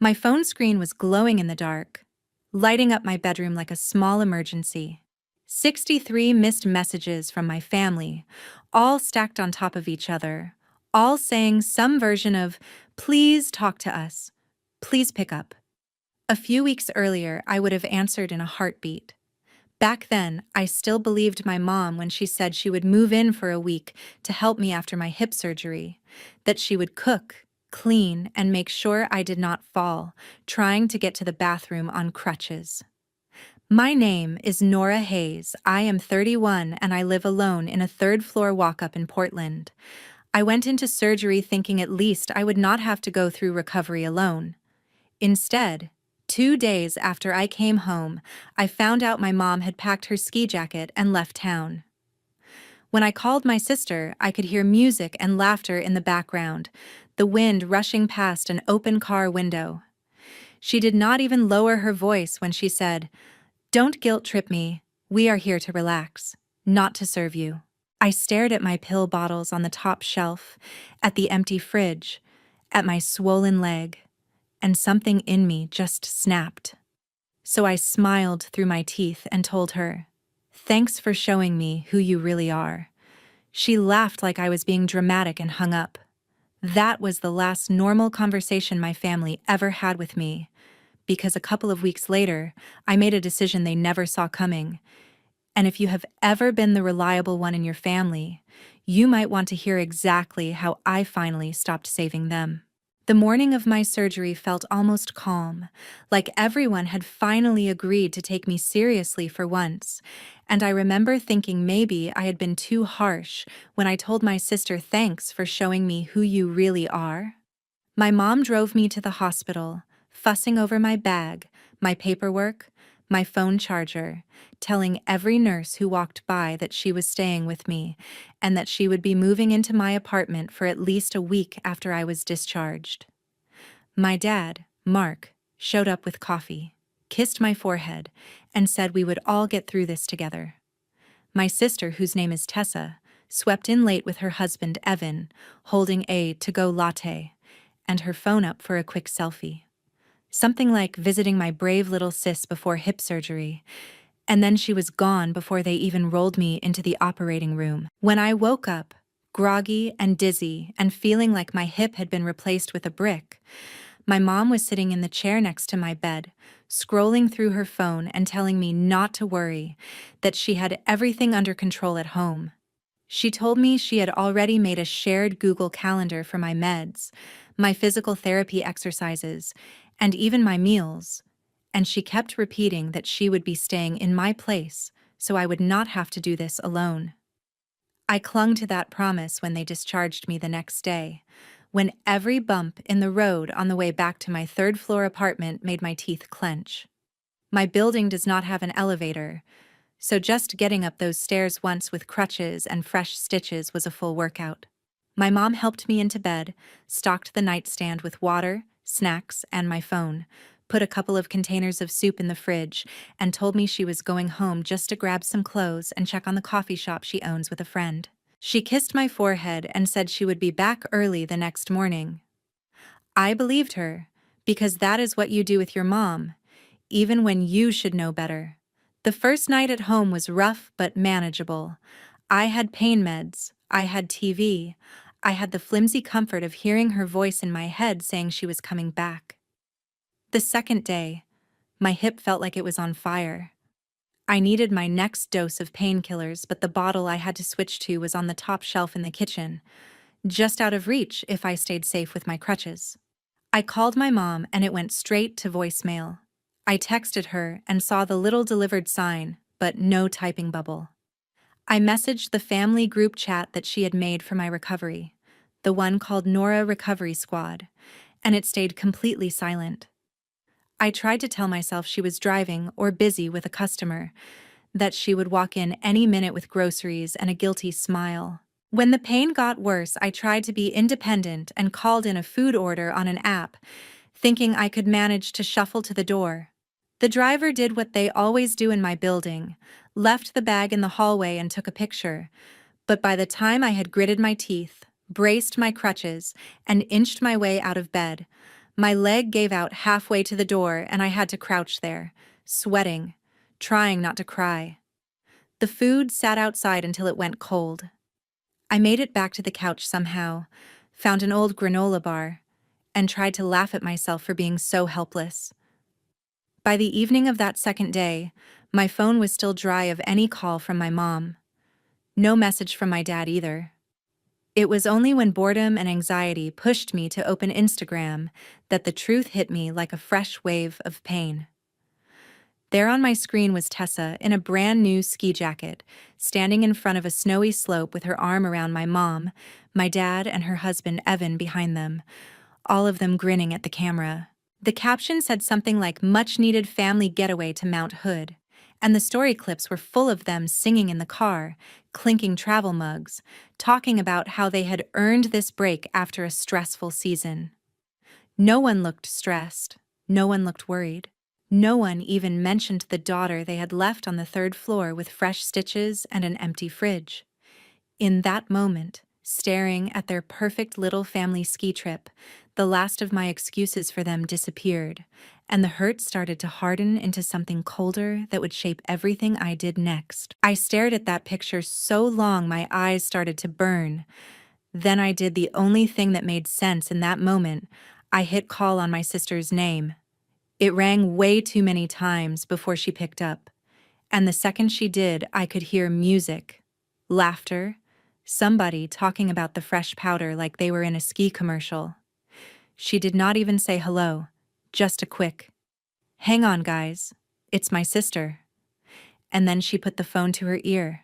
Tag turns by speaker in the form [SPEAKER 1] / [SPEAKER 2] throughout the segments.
[SPEAKER 1] My phone screen was glowing in the dark, lighting up my bedroom like a small emergency. 63 missed messages from my family, all stacked on top of each other, all saying some version of, "Please talk to us. Please pick up." A few weeks earlier, I would have answered in a heartbeat. Back then, I still believed my mom when she said she would move in for a week to help me after my hip surgery, that she would cook, clean, and make sure I did not fall, trying to get to the bathroom on crutches. My name is Nora Hayes. I am 31 and I live alone in a third-floor walk-up in Portland. I went into surgery thinking at least I would not have to go through recovery alone. Instead, 2 days after I came home, I found out my mom had packed her ski jacket and left town. When I called my sister, I could hear music and laughter in the background, the wind rushing past an open car window. She did not even lower her voice when she said, "Don't guilt trip me. We are here to relax, not to serve you." I stared at my pill bottles on the top shelf, at the empty fridge, at my swollen leg, and something in me just snapped. So I smiled through my teeth and told her, "Thanks for showing me who you really are." She laughed like I was being dramatic and hung up. That was the last normal conversation my family ever had with me, because a couple of weeks later, I made a decision they never saw coming. And if you have ever been the reliable one in your family, you might want to hear exactly how I finally stopped saving them. The morning of my surgery felt almost calm, like everyone had finally agreed to take me seriously for once, and I remember thinking maybe I had been too harsh when I told my sister thanks for showing me who you really are. My mom drove me to the hospital, fussing over my bag, my paperwork, my phone charger, telling every nurse who walked by that she was staying with me and that she would be moving into my apartment for at least a week after I was discharged. My dad, Mark, showed up with coffee, kissed my forehead, and said we would all get through this together. My sister, whose name is Tessa, swept in late with her husband, Evan, holding a to-go latte, and her phone up for a quick selfie. Something like visiting my brave little sis before hip surgery, and then she was gone before they even rolled me into the operating room. When I woke up, groggy and dizzy and feeling like my hip had been replaced with a brick, my mom was sitting in the chair next to my bed, scrolling through her phone and telling me not to worry, that she had everything under control at home. She told me she had already made a shared Google Calendar for my meds, my physical therapy exercises, and even my meals, and she kept repeating that she would be staying in my place so I would not have to do this alone. I clung to that promise when they discharged me the next day, when every bump in the road on the way back to my third-floor apartment made my teeth clench. My building does not have an elevator, so just getting up those stairs once with crutches and fresh stitches was a full workout. My mom helped me into bed, stocked the nightstand with water, snacks, and my phone, put a couple of containers of soup in the fridge, and told me she was going home just to grab some clothes and check on the coffee shop she owns with a friend. She kissed my forehead and said she would be back early the next morning. I believed her, because that is what you do with your mom, even when you should know better. The first night at home was rough but manageable. I had pain meds, I had TV, I had the flimsy comfort of hearing her voice in my head saying she was coming back. The second day, my hip felt like it was on fire. I needed my next dose of painkillers, but the bottle I had to switch to was on the top shelf in the kitchen, just out of reach if I stayed safe with my crutches. I called my mom and it went straight to voicemail. I texted her and saw the little delivered sign, but no typing bubble. I messaged the family group chat that she had made for my recovery, the one called Nora Recovery Squad, and it stayed completely silent. I tried to tell myself she was driving or busy with a customer, that she would walk in any minute with groceries and a guilty smile. When the pain got worse, I tried to be independent and called in a food order on an app, thinking I could manage to shuffle to the door. The driver did what they always do in my building, left the bag in the hallway and took a picture, but by the time I had gritted my teeth, braced my crutches, and inched my way out of bed, My leg gave out halfway to the door and I had to crouch there, sweating, trying not to cry. The food sat outside until it went cold. I made it back to the couch somehow, found an old granola bar, and tried to laugh at myself for being so helpless. By the evening of that second day, my phone was still dry of any call from my mom. No message from my dad either. It was only when boredom and anxiety pushed me to open Instagram that the truth hit me like a fresh wave of pain. There on my screen was Tessa in a brand new ski jacket, standing in front of a snowy slope with her arm around my mom, my dad, and her husband Evan behind them, all of them grinning at the camera. The caption said something like "much-needed family getaway to Mount Hood," and the story clips were full of them singing in the car, clinking travel mugs, talking about how they had earned this break after a stressful season. No one looked stressed. No one looked worried. No one even mentioned the daughter they had left on the third floor with fresh stitches and an empty fridge. In that moment, staring at their perfect little family ski trip, the last of my excuses for them disappeared, and the hurt started to harden into something colder that would shape everything I did next. I stared at that picture so long my eyes started to burn. Then I did the only thing that made sense in that moment. I hit call on my sister's name. It rang way too many times before she picked up, and the second she did, I could hear music, laughter, somebody talking about the fresh powder like they were in a ski commercial. She did not even say hello, just a quick, "Hang on, guys, it's my sister." And then she put the phone to her ear.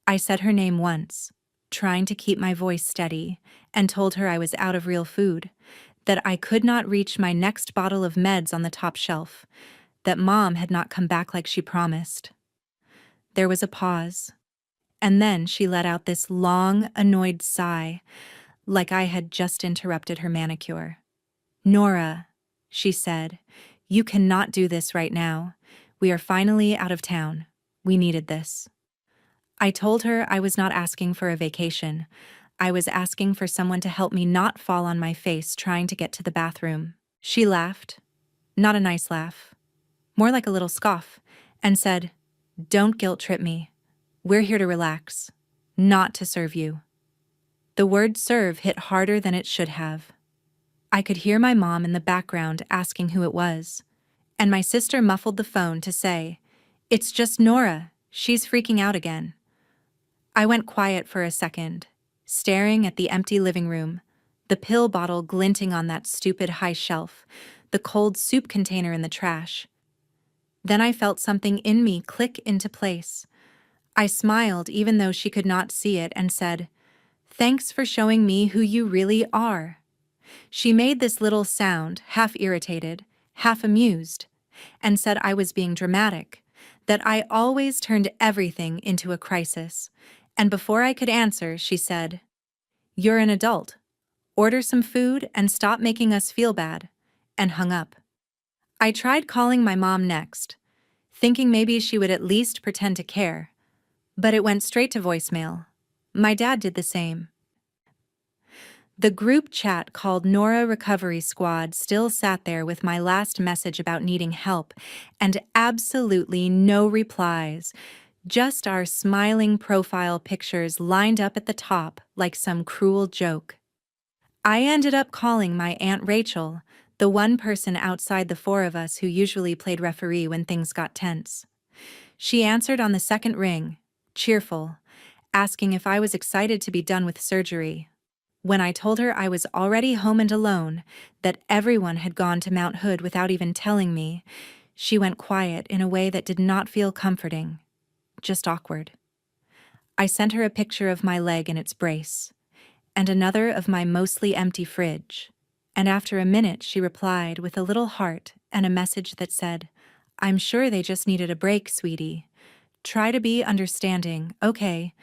[SPEAKER 1] I said her name once, trying to keep my voice steady, and told her I was out of real food, that I could not reach my next bottle of meds on the top shelf, that Mom had not come back like she promised. There was a pause, and then she let out this long, annoyed sigh, like I had just interrupted her manicure. "Nora," she said, "you cannot do this right now. We are finally out of town. We needed this." I told her I was not asking for a vacation. I was asking for someone to help me not fall on my face trying to get to the bathroom. She laughed, not a nice laugh, more like a little scoff, and said, "Don't guilt trip me. We're here to relax, not to serve you." The word serve hit harder than it should have. I could hear my mom in the background asking who it was, and my sister muffled the phone to say, "It's just Nora. She's freaking out again." I went quiet for a second, staring at the empty living room, the pill bottle glinting on that stupid high shelf, the cold soup container in the trash. Then I felt something in me click into place. I smiled even though she could not see it and said, "Thanks for showing me who you really are." She made this little sound, half irritated, half amused, and said I was being dramatic, that I always turned everything into a crisis. And before I could answer, she said, "You're an adult. Order some food and stop making us feel bad," and hung up. I tried calling my mom next, thinking maybe she would at least pretend to care, but it went straight to voicemail. My dad did the same. The group chat called Nora Recovery Squad still sat there with my last message about needing help, and absolutely no replies. Just our smiling profile pictures lined up at the top like some cruel joke. I ended up calling my Aunt Rachel, the one person outside the four of us who usually played referee when things got tense. She answered on the second ring, cheerful, asking if I was excited to be done with surgery. When I told her I was already home and alone, that everyone had gone to Mount Hood without even telling me, she went quiet in a way that did not feel comforting. Just awkward. I sent her a picture of my leg in its brace, and another of my mostly empty fridge, and after a minute she replied with a little heart and a message that said, "I'm sure they just needed a break, sweetie. Try to be understanding, okay?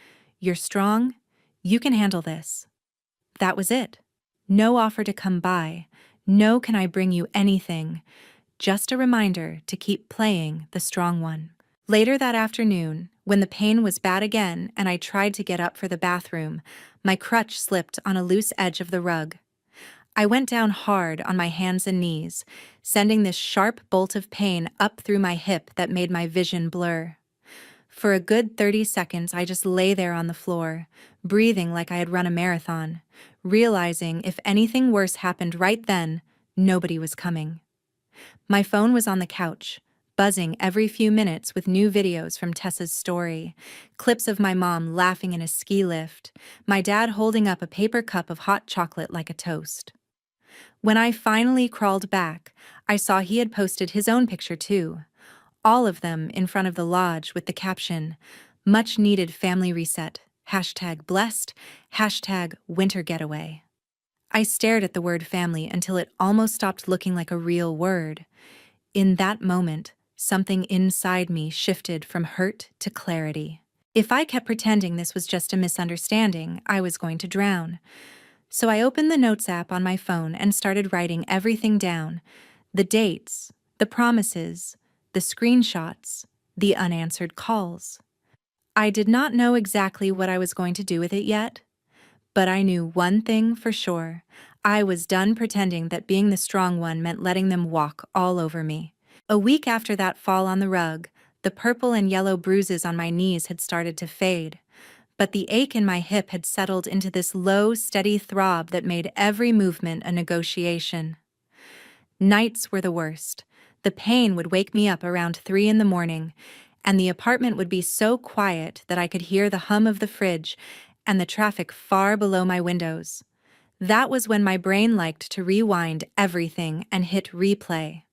[SPEAKER 1] You're strong. You can handle this." That was it. No offer to come by. No can I bring you anything. Just a reminder to keep playing the strong one. Later that afternoon, when the pain was bad again and I tried to get up for the bathroom, my crutch slipped on a loose edge of the rug. I went down hard on my hands and knees, sending this sharp bolt of pain up through my hip that made my vision blur. For a good 30 seconds, I just lay there on the floor, breathing like I had run a marathon, realizing if anything worse happened right then, nobody was coming. My phone was on the couch, buzzing every few minutes with new videos from Tessa's story, clips of my mom laughing in a ski lift, my dad holding up a paper cup of hot chocolate like a toast. When I finally crawled back, I saw he had posted his own picture too, all of them in front of the lodge with the caption, "Much needed family reset, #blessed, #winter getaway." I stared at the word family until it almost stopped looking like a real word. In that moment, something inside me shifted from hurt to clarity. If I kept pretending this was just a misunderstanding, I was going to drown. So I opened the Notes app on my phone and started writing everything down: the dates, the promises, the screenshots, the unanswered calls. I did not know exactly what I was going to do with it yet, but I knew one thing for sure. I was done pretending that being the strong one meant letting them walk all over me. A week after that fall on the rug, the purple and yellow bruises on my knees had started to fade, but the ache in my hip had settled into this low, steady throb that made every movement a negotiation. Nights were the worst. The pain would wake me up around 3 in the morning, and the apartment would be so quiet that I could hear the hum of the fridge and the traffic far below my windows. That was when my brain liked to rewind everything and hit replay.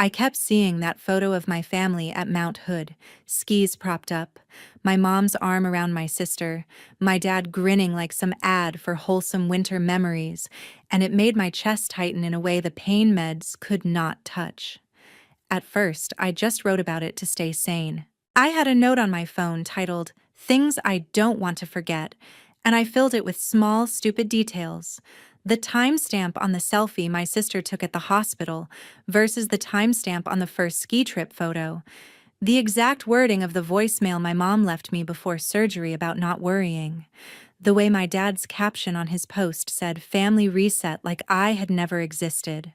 [SPEAKER 1] I kept seeing that photo of my family at Mount Hood, skis propped up, my mom's arm around my sister, my dad grinning like some ad for wholesome winter memories, and it made my chest tighten in a way the pain meds could not touch. At first, I just wrote about it to stay sane. I had a note on my phone titled, "Things I Don't Want to Forget," and I filled it with small, stupid details. The timestamp on the selfie my sister took at the hospital versus the timestamp on the first ski trip photo. The exact wording of the voicemail my mom left me before surgery about not worrying. The way my dad's caption on his post said "family reset" like I had never existed.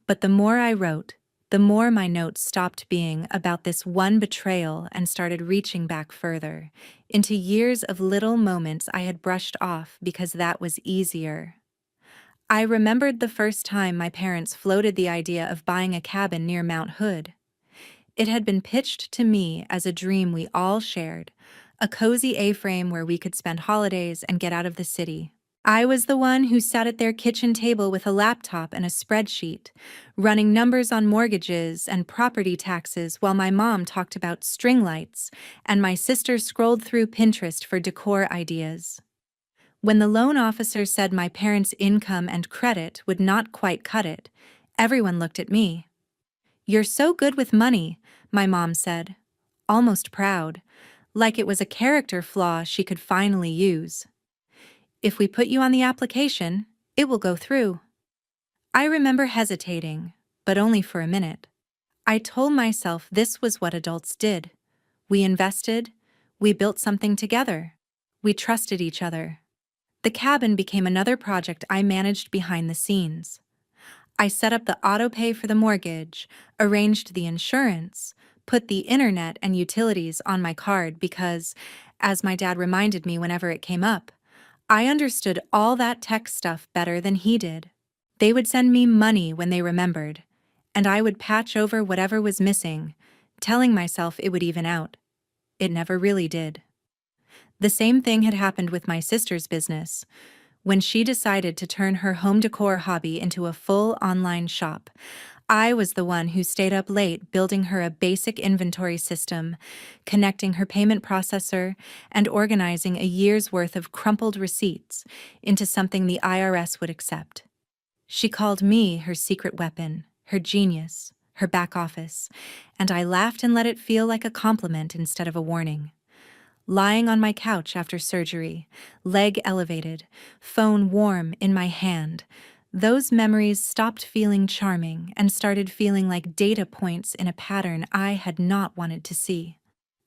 [SPEAKER 1] But the more I wrote, the more my notes stopped being about this one betrayal and started reaching back further, into years of little moments I had brushed off because that was easier. I remembered the first time my parents floated the idea of buying a cabin near Mount Hood. It had been pitched to me as a dream we all shared, a cozy A-frame where we could spend holidays and get out of the city. I was the one who sat at their kitchen table with a laptop and a spreadsheet, running numbers on mortgages and property taxes while my mom talked about string lights and my sister scrolled through Pinterest for decor ideas. When the loan officer said my parents' income and credit would not quite cut it, everyone looked at me. "You're so good with money," my mom said, almost proud, like it was a character flaw she could finally use. "If we put you on the application, it will go through." I remember hesitating, but only for a minute. I told myself this was what adults did. We invested, we built something together, we trusted each other. The cabin became another project I managed behind the scenes. I set up the autopay for the mortgage, arranged the insurance, put the internet and utilities on my card because, as my dad reminded me whenever it came up, I understood all that tech stuff better than he did. They would send me money when they remembered, and I would patch over whatever was missing, telling myself it would even out. It never really did. The same thing had happened with my sister's business. When she decided to turn her home decor hobby into a full online shop, I was the one who stayed up late building her a basic inventory system, connecting her payment processor, and organizing a year's worth of crumpled receipts into something the IRS would accept. She called me her secret weapon, her genius, her back office, and I laughed and let it feel like a compliment instead of a warning. Lying on my couch after surgery, leg elevated, phone warm in my hand, those memories stopped feeling charming and started feeling like data points in a pattern I had not wanted to see.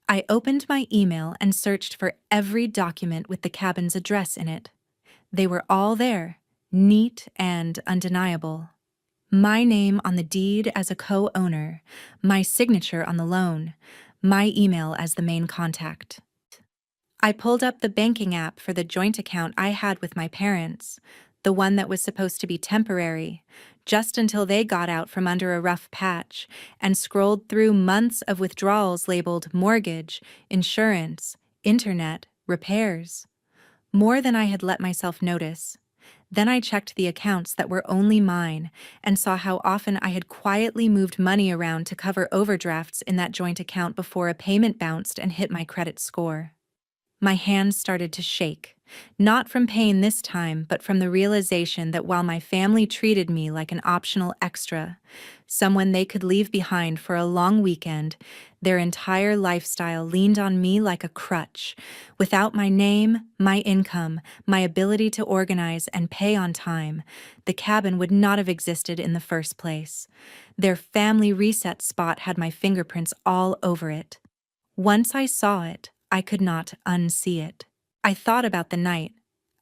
[SPEAKER 1] I opened my email and searched for every document with the cabin's address in it. They were all there, neat and undeniable. My name on the deed as a co-owner, my signature on the loan, my email as the main contact. I pulled up the banking app for the joint account I had with my parents, the one that was supposed to be temporary, just until they got out from under a rough patch, and scrolled through months of withdrawals labeled mortgage, insurance, internet, repairs. More than I had let myself notice. Then I checked the accounts that were only mine and saw how often I had quietly moved money around to cover overdrafts in that joint account before a payment bounced and hit my credit score. My hands started to shake, not from pain this time, but from the realization that while my family treated me like an optional extra, someone they could leave behind for a long weekend, their entire lifestyle leaned on me like a crutch. Without my name, my income, my ability to organize and pay on time, the cabin would not have existed in the first place. Their family reset spot had my fingerprints all over it. Once I saw it, I could not unsee it. I thought about the night,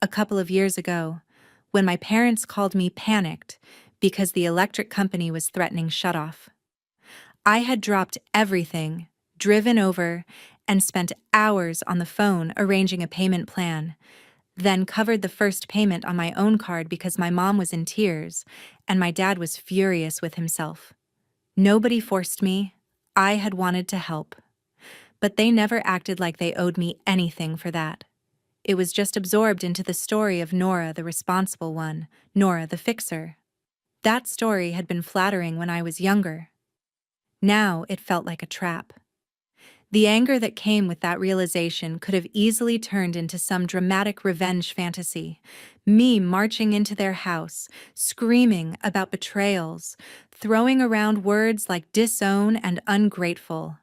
[SPEAKER 1] a couple of years ago, when my parents called me panicked because the electric company was threatening shutoff. I had dropped everything, driven over, and spent hours on the phone arranging a payment plan, then covered the first payment on my own card because my mom was in tears and my dad was furious with himself. Nobody forced me. I had wanted to help. But they never acted like they owed me anything for that. It was just absorbed into the story of Nora, the responsible one, Nora, the fixer. That story had been flattering when I was younger. Now it felt like a trap. The anger that came with that realization could have easily turned into some dramatic revenge fantasy. Me marching into their house, screaming about betrayals, throwing around words like disown and ungrateful.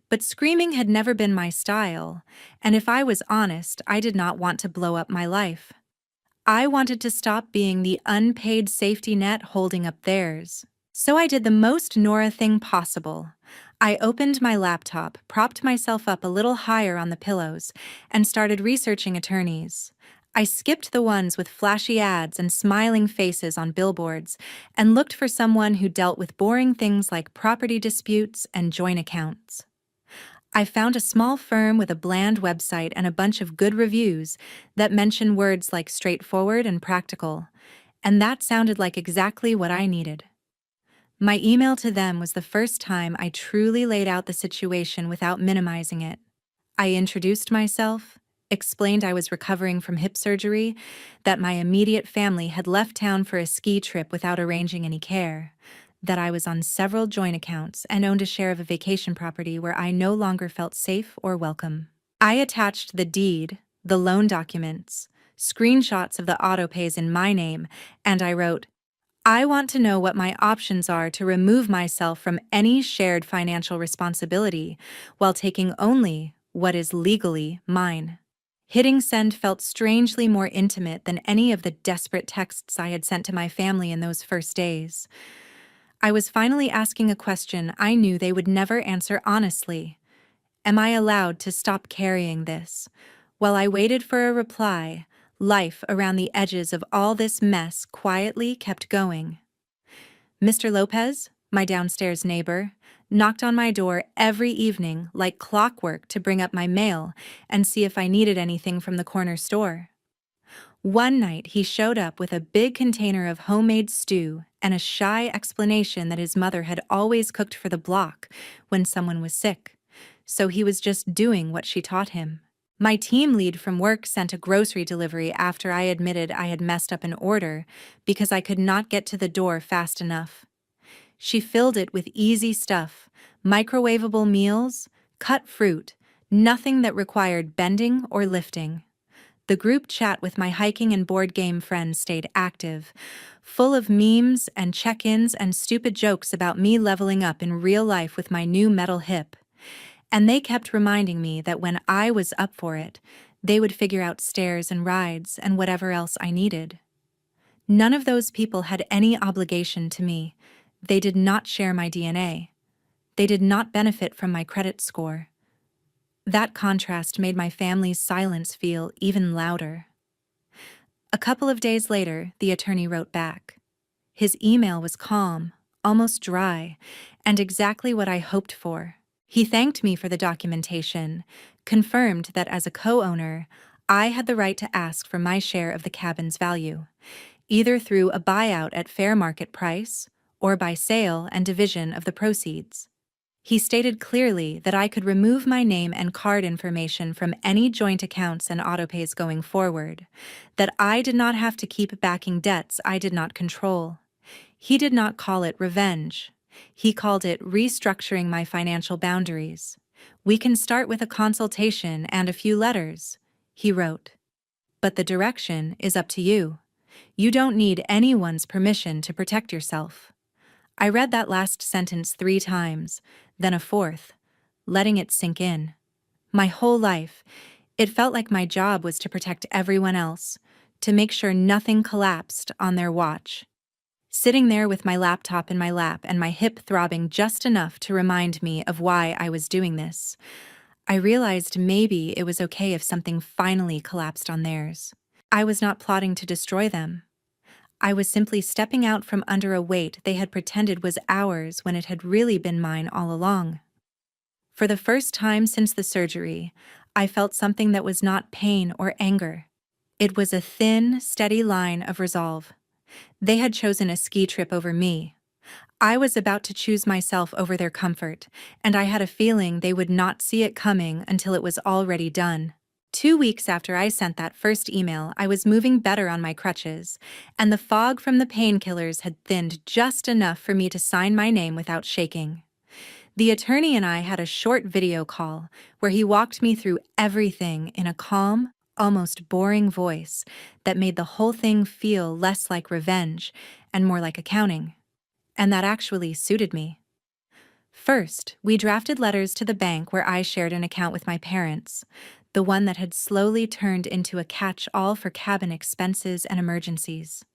[SPEAKER 1] But screaming had never been my style, and if I was honest, I did not want to blow up my life. I wanted to stop being the unpaid safety net holding up theirs. So I did the most Nora thing possible. I opened my laptop, propped myself up a little higher on the pillows, and started researching attorneys. I skipped the ones with flashy ads and smiling faces on billboards and looked for someone who dealt with boring things like property disputes and joint accounts. I found a small firm with a bland website and a bunch of good reviews that mention words like straightforward and practical, and that sounded like exactly what I needed. My email to them was the first time I truly laid out the situation without minimizing it. I introduced myself, explained I was recovering from hip surgery, that my immediate family had left town for a ski trip without arranging any care, that I was on several joint accounts and owned a share of a vacation property where I no longer felt safe or welcome. I attached the deed, the loan documents, screenshots of the autopays in my name, and I wrote, I want to know what my options are to remove myself from any shared financial responsibility while taking only what is legally mine. Hitting send felt strangely more intimate than any of the desperate texts I had sent to my family in those first days. I was finally asking a question I knew they would never answer honestly. Am I allowed to stop carrying this? While I waited for a reply, life around the edges of all this mess quietly kept going. Mr. Lopez, my downstairs neighbor, knocked on my door every evening like clockwork to bring up my mail and see if I needed anything from the corner store. One night he showed up with a big container of homemade stew and a shy explanation that his mother had always cooked for the block when someone was sick, so he was just doing what she taught him. My team lead from work sent a grocery delivery after I admitted I had messed up an order because I could not get to the door fast enough. She filled it with easy stuff, microwavable meals, cut fruit, nothing that required bending or lifting. The group chat with my hiking and board game friends stayed active, full of memes and check-ins and stupid jokes about me leveling up in real life with my new metal hip. And they kept reminding me that when I was up for it, they would figure out stairs and rides and whatever else I needed. None of those people had any obligation to me. They did not share my DNA. They did not benefit from my credit score. That contrast made my family's silence feel even louder. A couple of days later, the attorney wrote back. His email was calm, almost dry, and exactly what I hoped for. He thanked me for the documentation, confirmed that as a co-owner, I had the right to ask for my share of the cabin's value, either through a buyout at fair market price or by sale and division of the proceeds. He stated clearly that I could remove my name and card information from any joint accounts and autopays going forward, that I did not have to keep backing debts I did not control. He did not call it revenge. He called it restructuring my financial boundaries. We can start with a consultation and a few letters, he wrote. But the direction is up to you. You don't need anyone's permission to protect yourself. I read that last sentence 3 times, then a fourth, letting it sink in. My whole life, it felt like my job was to protect everyone else, to make sure nothing collapsed on their watch. Sitting there with my laptop in my lap and my hip throbbing just enough to remind me of why I was doing this, I realized maybe it was okay if something finally collapsed on theirs. I was not plotting to destroy them. I was simply stepping out from under a weight they had pretended was ours when it had really been mine all along. For the first time since the surgery, I felt something that was not pain or anger. It was a thin, steady line of resolve. They had chosen a ski trip over me. I was about to choose myself over their comfort, and I had a feeling they would not see it coming until it was already done. 2 weeks after I sent that first email, I was moving better on my crutches, and the fog from the painkillers had thinned just enough for me to sign my name without shaking. The attorney and I had a short video call where he walked me through everything in a calm, almost boring voice that made the whole thing feel less like revenge and more like accounting. And that actually suited me. First, we drafted letters to the bank where I shared an account with my parents, the one that had slowly turned into a catch-all for cabin expenses and emergencies.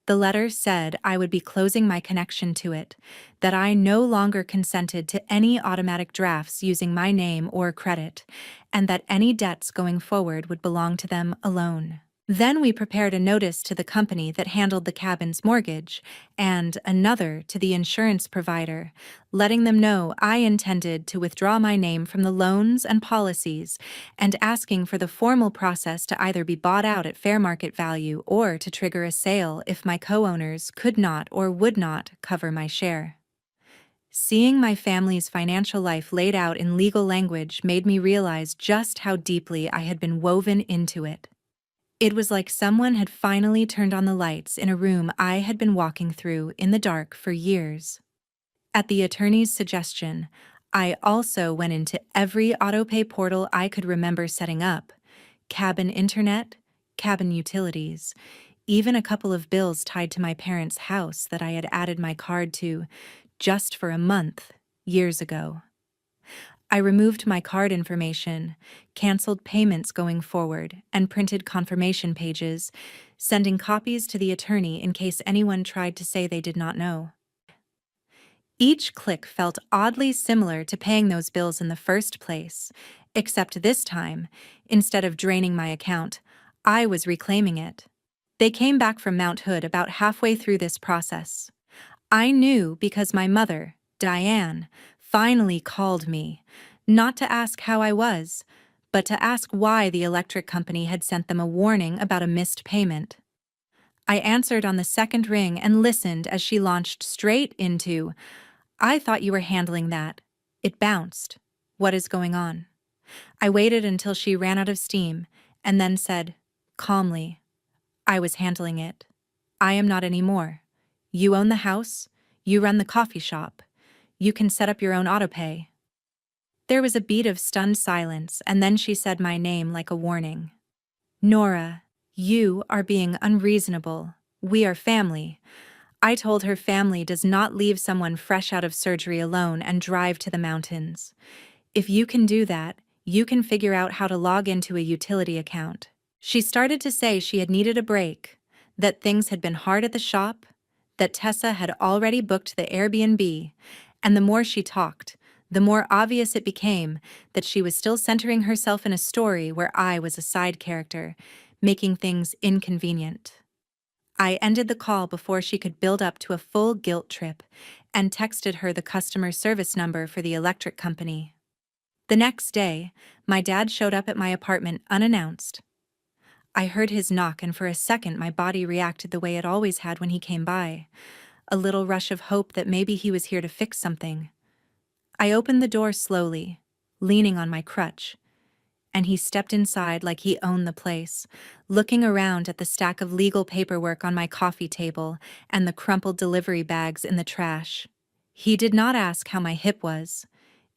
[SPEAKER 1] The letter said I would be closing my connection to it, that I no longer consented to any automatic drafts using my name or credit, and that any debts going forward would belong to them alone. Then we prepared a notice to the company that handled the cabin's mortgage, and another to the insurance provider, letting them know I intended to withdraw my name from the loans and policies, and asking for the formal process to either be bought out at fair market value or to trigger a sale if my co-owners could not or would not cover my share. Seeing my family's financial life laid out in legal language made me realize just how deeply I had been woven into it. It was like someone had finally turned on the lights in a room I had been walking through in the dark for years. At the attorney's suggestion, I also went into every autopay portal I could remember setting up: cabin internet, cabin utilities, even a couple of bills tied to my parents' house that I had added my card to just for a month years ago. I removed my card information, canceled payments going forward, and printed confirmation pages, sending copies to the attorney in case anyone tried to say they did not know. Each click felt oddly similar to paying those bills in the first place, except this time, instead of draining my account, I was reclaiming it. They came back from Mount Hood about halfway through this process. I knew because my mother, Diane, finally called me, not to ask how I was, but to ask why the electric company had sent them a warning about a missed payment. I answered on the second ring and listened as she launched straight into, "I thought you were handling that. It bounced. What is going on?" I waited until she ran out of steam and then said, calmly, "I was handling it. I am not anymore. You own the house. You run the coffee shop. You can set up your own autopay." There was a beat of stunned silence, and then she said my name like a warning. "Nora, you are being unreasonable. We are family." I told her family does not leave someone fresh out of surgery alone and drive to the mountains. If you can do that, you can figure out how to log into a utility account. She started to say she had needed a break, that things had been hard at the shop, that Tessa had already booked the Airbnb, and the more she talked, the more obvious it became that she was still centering herself in a story where I was a side character, making things inconvenient. I ended the call before she could build up to a full guilt trip and texted her the customer service number for the electric company. The next day, my dad showed up at my apartment unannounced. I heard his knock, and for a second my body reacted the way it always had when he came by, a little rush of hope that maybe he was here to fix something. I opened the door slowly, leaning on my crutch, and he stepped inside like he owned the place, looking around at the stack of legal paperwork on my coffee table and the crumpled delivery bags in the trash. He did not ask how my hip was.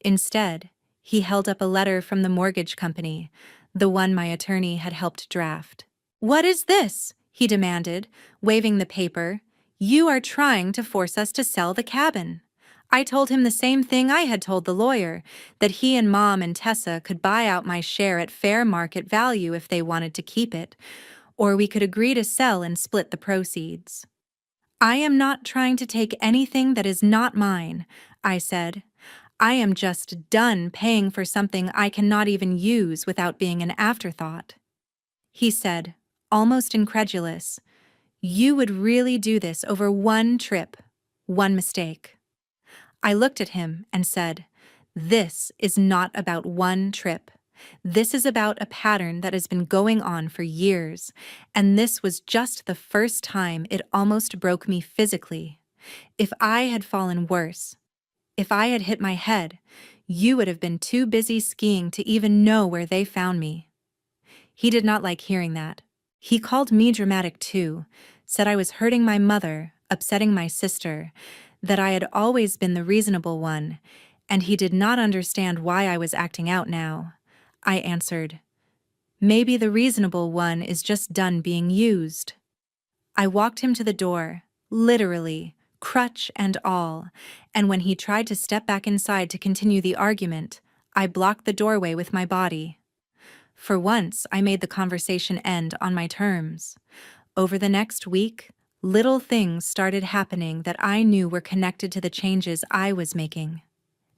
[SPEAKER 1] Instead, he held up a letter from the mortgage company, the one my attorney had helped draft. "What is this?" he demanded, waving the paper. "You are trying to force us to sell the cabin." I told him the same thing I had told the lawyer, that he and Mom and Tessa could buy out my share at fair market value if they wanted to keep it, or we could agree to sell and split the proceeds. "I am not trying to take anything that is not mine," I said. "I am just done paying for something I cannot even use without being an afterthought." He said, almost incredulous, "You would really do this over one trip, one mistake." I looked at him and said, "This is not about one trip. This is about a pattern that has been going on for years, and this was just the first time it almost broke me physically. If I had fallen worse, if I had hit my head, you would have been too busy skiing to even know where they found me." He did not like hearing that. He called me dramatic too, said I was hurting my mother, upsetting my sister, that I had always been the reasonable one, and he did not understand why I was acting out now. I answered, "Maybe the reasonable one is just done being used." I walked him to the door, literally, crutch and all, and when he tried to step back inside to continue the argument, I blocked the doorway with my body. For once, I made the conversation end on my terms. Over the next week, little things started happening that I knew were connected to the changes I was making.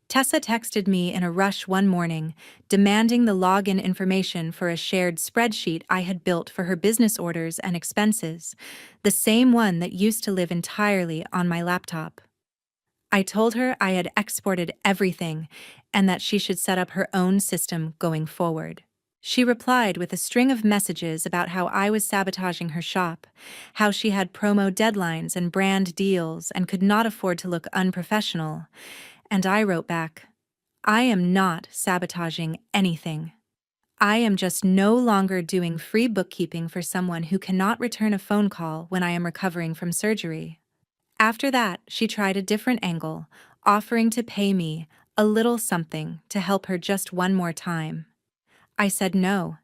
[SPEAKER 1] Tessa texted me in a rush one morning, demanding the login information for a shared spreadsheet I had built for her business orders and expenses, the same one that used to live entirely on my laptop. I told her I had exported everything and that she should set up her own system going forward. She replied with a string of messages about how I was sabotaging her shop, how she had promo deadlines and brand deals and could not afford to look unprofessional. And I wrote back, "I am not sabotaging anything. I am just no longer doing free bookkeeping for someone who cannot return a phone call when I am recovering from surgery." After that, she tried a different angle, offering to pay me a little something to help her just one more time. I said no.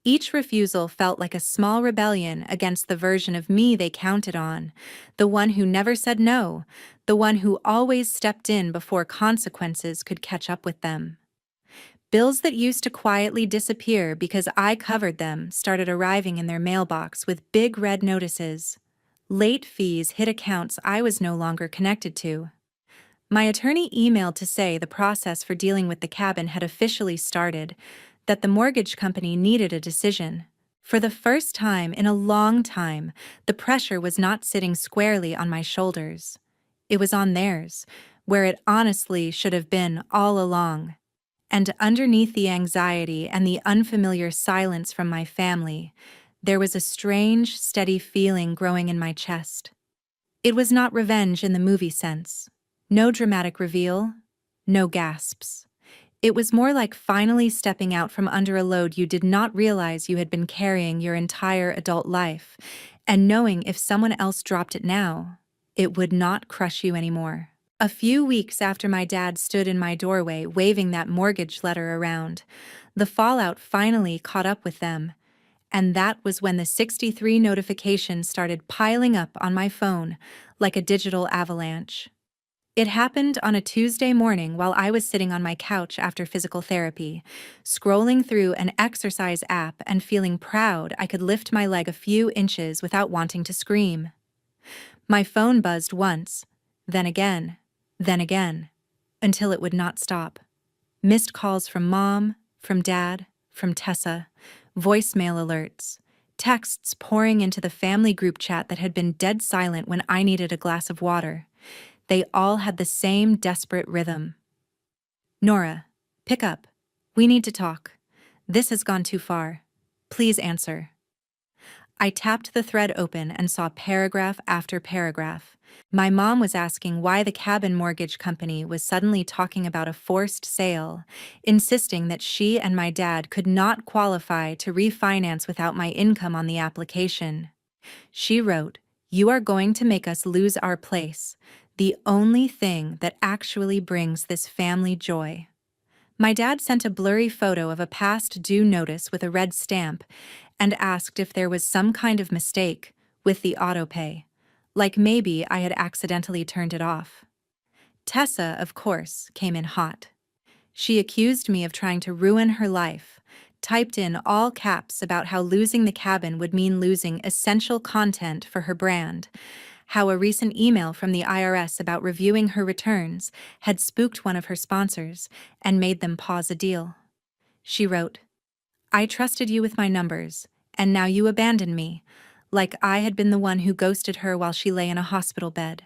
[SPEAKER 1] Each refusal felt like a small rebellion against the version of me they counted on, the one who never said no, the one who always stepped in before consequences could catch up with them. Bills that used to quietly disappear because I covered them started arriving in their mailbox with big red notices. Late fees hit accounts I was no longer connected to. My attorney emailed to say the process for dealing with the cabin had officially started, that the mortgage company needed a decision. For the first time in a long time, the pressure was not sitting squarely on my shoulders. It was on theirs, where it honestly should have been all along. And underneath the anxiety and the unfamiliar silence from my family, there was a strange, steady feeling growing in my chest. It was not revenge in the movie sense. No dramatic reveal, no gasps. It was more like finally stepping out from under a load you did not realize you had been carrying your entire adult life, and knowing if someone else dropped it now, it would not crush you anymore. A few weeks after my dad stood in my doorway waving that mortgage letter around, the fallout finally caught up with them, and that was when the 63 notifications started piling up on my phone like a digital avalanche. It happened on a Tuesday morning while I was sitting on my couch after physical therapy, scrolling through an exercise app and feeling proud I could lift my leg a few inches without wanting to scream. My phone buzzed once, then again, until it would not stop. Missed calls from Mom, from Dad, from Tessa, voicemail alerts, texts pouring into the family group chat that had been dead silent when I needed a glass of water. They all had the same desperate rhythm. Nora, pick up. We need to talk. This has gone too far. Please answer. I tapped the thread open and saw paragraph after paragraph. My mom was asking why the cabin mortgage company was suddenly talking about a forced sale, insisting that she and my dad could not qualify to refinance without my income on the application. She wrote, "You are going to make us lose our place, the only thing that actually brings this family joy." My dad sent a blurry photo of a past due notice with a red stamp and asked if there was some kind of mistake with the autopay, like maybe I had accidentally turned it off. Tessa, of course, came in hot. She accused me of trying to ruin her life, typed in all caps about how losing the cabin would mean losing essential content for her brand, how a recent email from the IRS about reviewing her returns had spooked one of her sponsors and made them pause a deal. She wrote, "I trusted you with my numbers, and now you abandon me, like I had been the one who ghosted her while she lay in a hospital bed."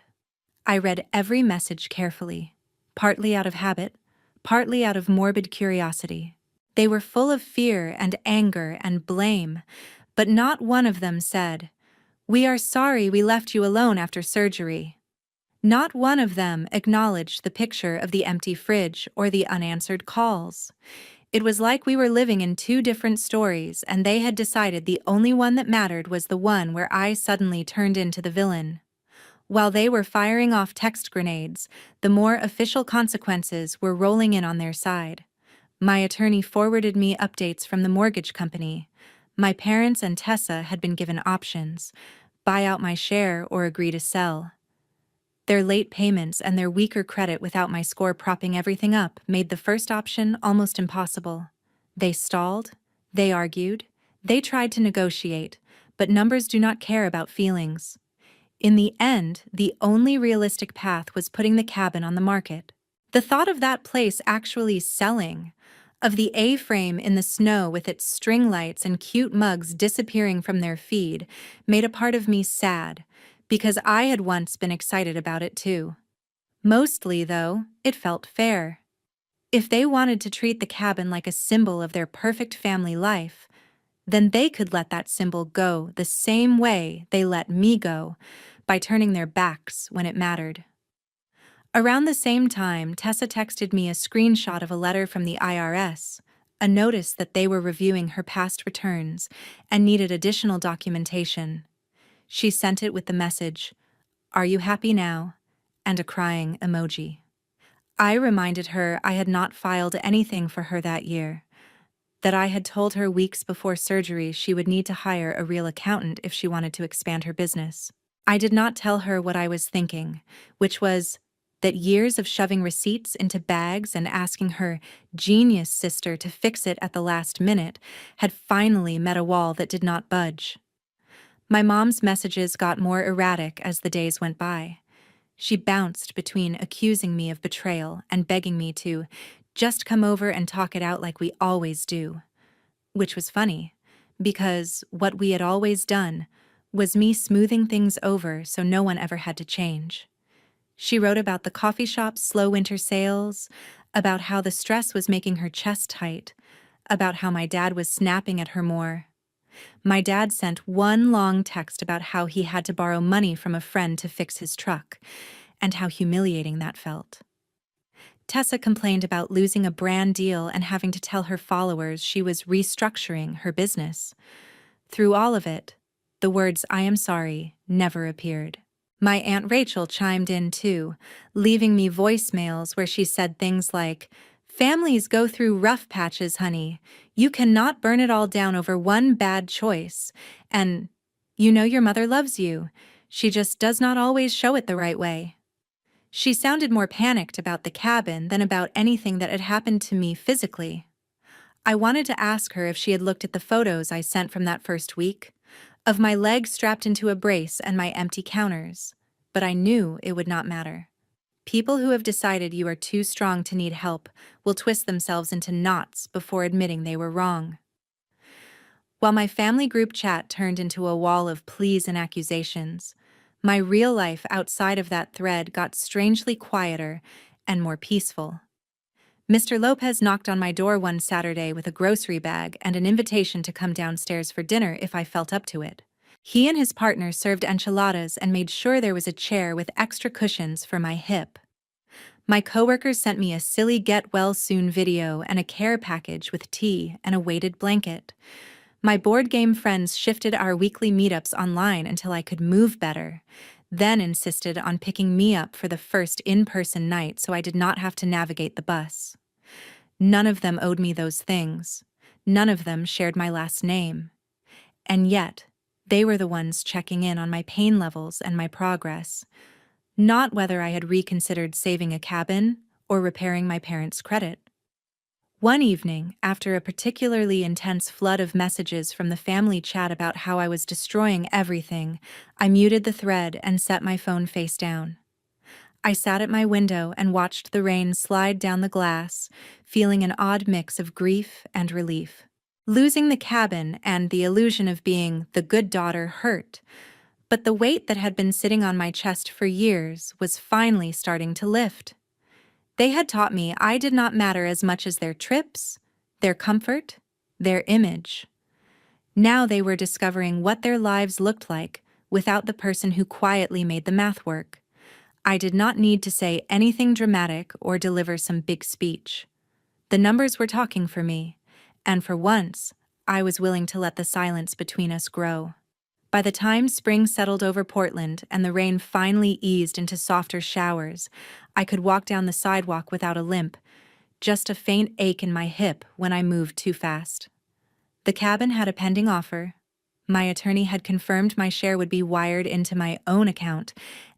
[SPEAKER 1] I read every message carefully, partly out of habit, partly out of morbid curiosity. They were full of fear and anger and blame, but not one of them said, "We are sorry we left you alone after surgery." Not one of them acknowledged the picture of the empty fridge or the unanswered calls. It was like we were living in two different stories, and they had decided the only one that mattered was the one where I suddenly turned into the villain. While they were firing off text grenades, the more official consequences were rolling in on their side. My attorney forwarded me updates from the mortgage company. My parents and Tessa had been given options: buy out my share or agree to sell. Their late payments and their weaker credit without my score propping everything up made the first option almost impossible. They stalled, they argued, they tried to negotiate, but numbers do not care about feelings. In the end, the only realistic path was putting the cabin on the market. The thought of that place actually selling, of the A-frame in the snow with its string lights and cute mugs disappearing from their feed, made a part of me sad, because I had once been excited about it too. Mostly, though, it felt fair. If they wanted to treat the cabin like a symbol of their perfect family life, then they could let that symbol go the same way they let me go, by turning their backs when it mattered. Around the same time, Tessa texted me a screenshot of a letter from the IRS, a notice that they were reviewing her past returns and needed additional documentation. She sent it with the message, "Are you happy now?" and a crying emoji. I reminded her I had not filed anything for her that year, that I had told her weeks before surgery she would need to hire a real accountant if she wanted to expand her business. I did not tell her what I was thinking, which was that years of shoving receipts into bags and asking her genius sister to fix it at the last minute had finally met a wall that did not budge. My mom's messages got more erratic as the days went by. She bounced between accusing me of betrayal and begging me to just come over and talk it out like we always do. Which was funny, because what we had always done was me smoothing things over so no one ever had to change. She wrote about the coffee shop's slow winter sales, about how the stress was making her chest tight, about how my dad was snapping at her more. My dad sent one long text about how he had to borrow money from a friend to fix his truck, and how humiliating that felt. Tessa complained about losing a brand deal and having to tell her followers she was restructuring her business. Through all of it, the words "I am sorry" never appeared. My Aunt Rachel chimed in too, leaving me voicemails where she said things like, "Families go through rough patches, honey. You cannot burn it all down over one bad choice. And you know your mother loves you. She just does not always show it the right way." She sounded more panicked about the cabin than about anything that had happened to me physically. I wanted to ask her if she had looked at the photos I sent from that first week, of my legs strapped into a brace and my empty counters, but I knew it would not matter. People who have decided you are too strong to need help will twist themselves into knots before admitting they were wrong. While my family group chat turned into a wall of pleas and accusations, my real life outside of that thread got strangely quieter and more peaceful. Mr. Lopez knocked on my door one Saturday with a grocery bag and an invitation to come downstairs for dinner if I felt up to it. He and his partner served enchiladas and made sure there was a chair with extra cushions for my hip. My coworkers sent me a silly get-well-soon video and a care package with tea and a weighted blanket. My board game friends shifted our weekly meetups online until I could move better, then insisted on picking me up for the first in-person night so I did not have to navigate the bus. None of them owed me those things. None of them shared my last name. And yet, they were the ones checking in on my pain levels and my progress, not whether I had reconsidered saving a cabin or repairing my parents' credit. One evening, after a particularly intense flood of messages from the family chat about how I was destroying everything, I muted the thread and set my phone face down. I sat at my window and watched the rain slide down the glass, feeling an odd mix of grief and relief. Losing the cabin and the illusion of being the good daughter hurt, but the weight that had been sitting on my chest for years was finally starting to lift. They had taught me I did not matter as much as their trips, their comfort, their image. Now they were discovering what their lives looked like without the person who quietly made the math work. I did not need to say anything dramatic or deliver some big speech. The numbers were talking for me, and for once, I was willing to let the silence between us grow. By the time spring settled over Portland and the rain finally eased into softer showers, I could walk down the sidewalk without a limp, just a faint ache in my hip when I moved too fast. The cabin had a pending offer. My attorney had confirmed my share would be wired into my own account,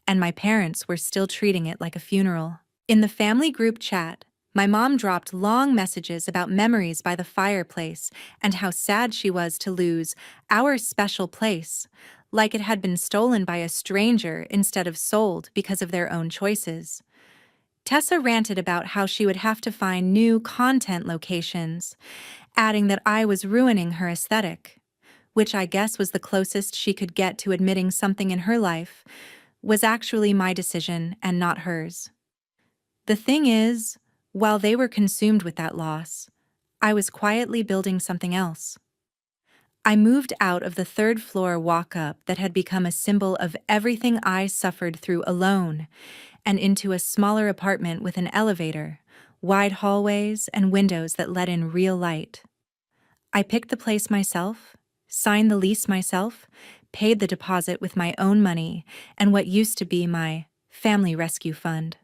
[SPEAKER 1] and my parents were still treating it like a funeral. In the family group chat, my mom dropped long messages about memories by the fireplace and how sad she was to lose our special place, like it had been stolen by a stranger instead of sold because of their own choices. Tessa ranted about how she would have to find new content locations, adding that I was ruining her aesthetic, which I guess was the closest she could get to admitting something in her life was actually my decision and not hers. The thing is, while they were consumed with that loss, I was quietly building something else. I moved out of the third-floor walk-up that had become a symbol of everything I suffered through alone, and into a smaller apartment with an elevator, wide hallways, and windows that let in real light. I picked the place myself, signed the lease myself, paid the deposit with my own money and what used to be my family rescue fund.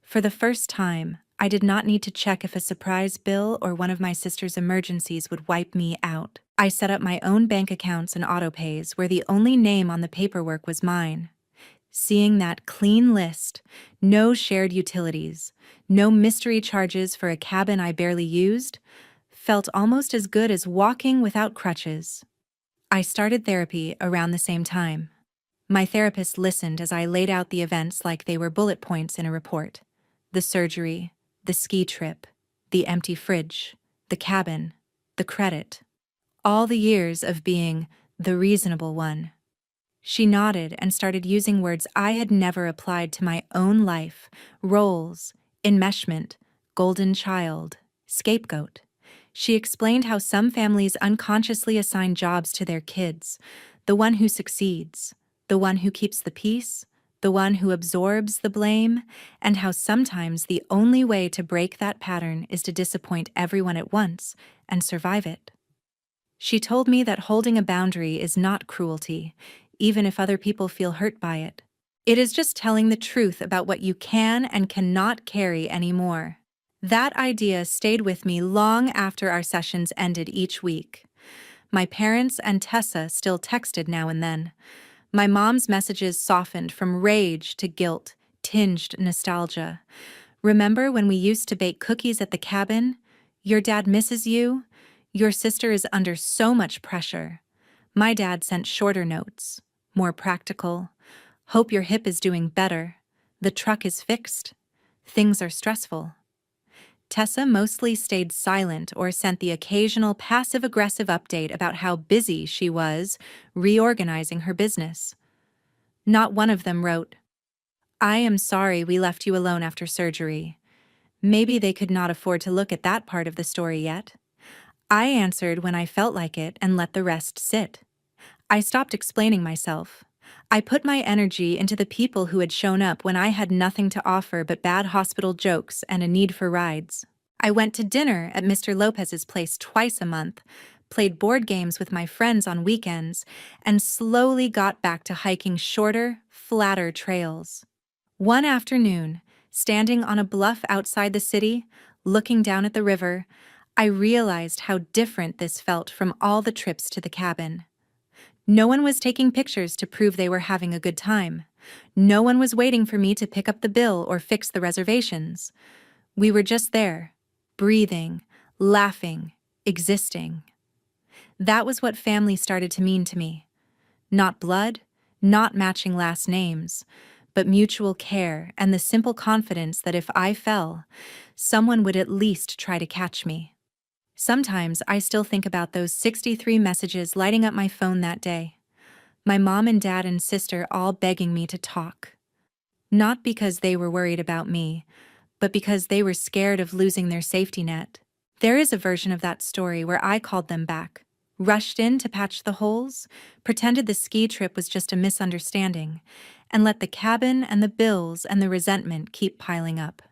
[SPEAKER 1] For the first time, I did not need to check if a surprise bill or one of my sister's emergencies would wipe me out. I set up my own bank accounts and autopays where the only name on the paperwork was mine. Seeing that clean list, no shared utilities, no mystery charges for a cabin I barely used, felt almost as good as walking without crutches. I started therapy around the same time. My therapist listened as I laid out the events like they were bullet points in a report. The surgery, the ski trip, the empty fridge, the cabin, the credit. All the years of being the reasonable one. She nodded and started using words I had never applied to my own life: roles, enmeshment, golden child, scapegoat. She explained how some families unconsciously assign jobs to their kids, the one who succeeds, the one who keeps the peace, the one who absorbs the blame, and how sometimes the only way to break that pattern is to disappoint everyone at once and survive it. She told me that holding a boundary is not cruelty, even if other people feel hurt by it. It is just telling the truth about what you can and cannot carry anymore. That idea stayed with me long after our sessions ended each week. My parents and Tessa still texted now and then. My mom's messages softened from rage to guilt, tinged nostalgia. Remember when we used to bake cookies at the cabin? Your dad misses you? Your sister is under so much pressure. My dad sent shorter notes, more practical. Hope your hip is doing better. The truck is fixed. Things are stressful. Tessa mostly stayed silent or sent the occasional passive-aggressive update about how busy she was reorganizing her business. Not one of them wrote, "I am sorry we left you alone after surgery." Maybe they could not afford to look at that part of the story yet. I answered when I felt like it and let the rest sit. I stopped explaining myself. I put my energy into the people who had shown up when I had nothing to offer but bad hospital jokes and a need for rides. I went to dinner at Mr. Lopez's place twice a month, played board games with my friends on weekends, and slowly got back to hiking shorter, flatter trails. One afternoon, standing on a bluff outside the city, looking down at the river, I realized how different this felt from all the trips to the cabin. No one was taking pictures to prove they were having a good time. No one was waiting for me to pick up the bill or fix the reservations. We were just there, breathing, laughing, existing. That was what family started to mean to me. Not blood, not matching last names, but mutual care and the simple confidence that if I fell, someone would at least try to catch me. Sometimes I still think about those 63 messages lighting up my phone that day. My mom and dad and sister all begging me to talk. Not because they were worried about me, but because they were scared of losing their safety net. There is a version of that story where I called them back, rushed in to patch the holes, pretended the ski trip was just a misunderstanding, and let the cabin and the bills and the resentment keep piling up.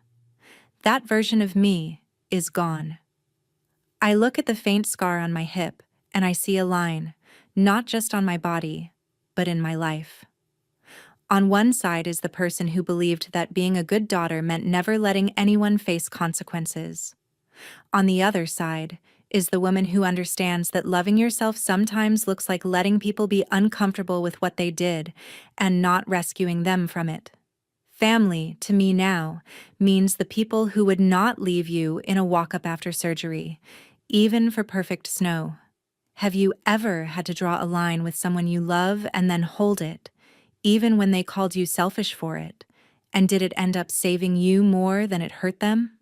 [SPEAKER 1] That version of me is gone. I look at the faint scar on my hip, and I see a line, not just on my body, but in my life. On one side is the person who believed that being a good daughter meant never letting anyone face consequences. On the other side is the woman who understands that loving yourself sometimes looks like letting people be uncomfortable with what they did and not rescuing them from it. Family, to me now, means the people who would not leave you in a walk-up after surgery, even for perfect snow. Have you ever had to draw a line with someone you love and then hold it, even when they called you selfish for it? And did it end up saving you more than it hurt them?